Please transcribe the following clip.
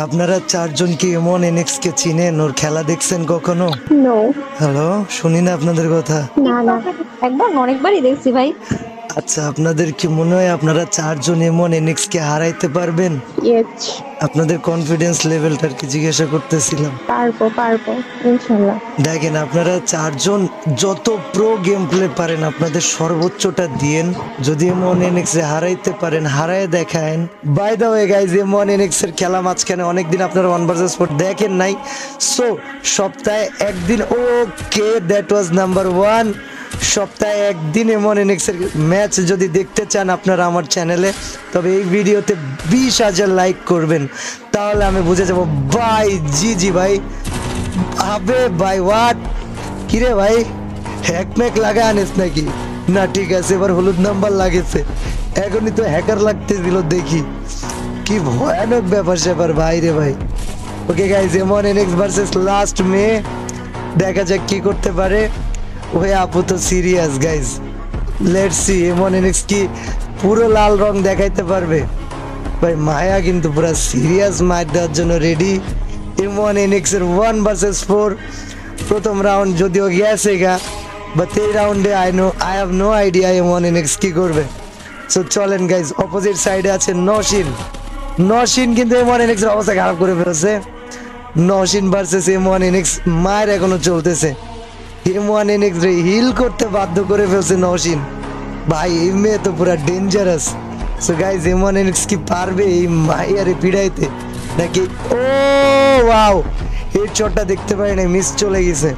আপনারা চারজন কি এমন এনএক্স কে চিনেন? ওর খেলা দেখছেন কখনো? নো। হ্যালো, শুনি না আপনাদের কথা। না না, একবার অনেকবারই দেখছি ভাই। আচ্ছা, আপনাদের কি মনে হয় আপনারা চারজন এমন এনএক্স কে হারাইতে পারবেন? ইয়েস। আপনাদের কনফিডেন্স লেভেলটা কি জিজ্ঞাসা করতেছিলাম। পারবো পারবো, ইনশাল্লাহ। দেখেন, আপনারা চারজন যত প্রো গেম প্লে পারেন আপনাদের সর্বোচ্চটা দিয়েন। যদি এমন এনএক্স এ হারাইতে পারেন, হারায় দেখায়েন। বাই দ্য ওয়ে গাইজ, এমন এনএক্স এর খেলা মাঝখানে অনেকদিন আপনারা 1 vs 4 দেখেন নাই। সো সপ্তাহে একদিন, ওকে দ্যাট ওয়াজ নাম্বার 1। সপ্তাহে একদিন এমন এনএক্স এর ম্যাচ যদি দেখতে চান আপনারা আমার চ্যানেলে, তবে এই ভিডিওতে 20,000 লাইক করবেন, তাহলে আমি বুঝে যাব। ভাই জি ভাই, আবে ভাই হোয়াট, কিরে ভাই হ্যাকম্যাক লাগা আনিস নাকি? না ঠিক আছে, এবার হলুদ নাম্বার লাগেছে। এখনই তো হ্যাকার লাগতেছিল, দেখি কি ভয়ানক ব্যাপার স্যাপার ভাই রে ভাই। ওকে গাইজ, এমন এনএক্স ভার্সেস লাস্ট মে, দেখা যাক কি করতে পারে। ওই আপু তো সিরিয়াস গাইজ, লেটস সি এমন এনএক্স কি পুরো লাল রং দেখাইতে পারবে। ভাই মায়া কিন্তু পুরো সিরিয়াস মার দেওয়ার জন্য রেডি। এমন এনএক্স এর 1 vs 4 প্রথম রাউন্ড যদিও গেছে গা, বাট এই রাউন্ডে আই হ্যাভ নো আইডিয়া এমন এনএক্স কি করবে। সো চলেন গাইজ, অপোজিট সাইডে আছে নশিন কিন্তু এমন এনএক্স এর অবস্থা খারাপ করে ফেলছে। নশিন ভার্সেস এমন এনএক্স, মায়ের এখনো চলতেছে। এমন এনএক্স রে হিল করতে বাধ্য করে ফেলছে নশিন। ভাই এই মেয়ে তো পুরা ডেঞ্জারাস। সো গাইজ, এমন এনএক্স কি পারবে এই মাইয়ারে পিড়াইতে নাকি? ও ওয়াও, হেড শটটা দেখতে পারি না, মিস চলে গেছে।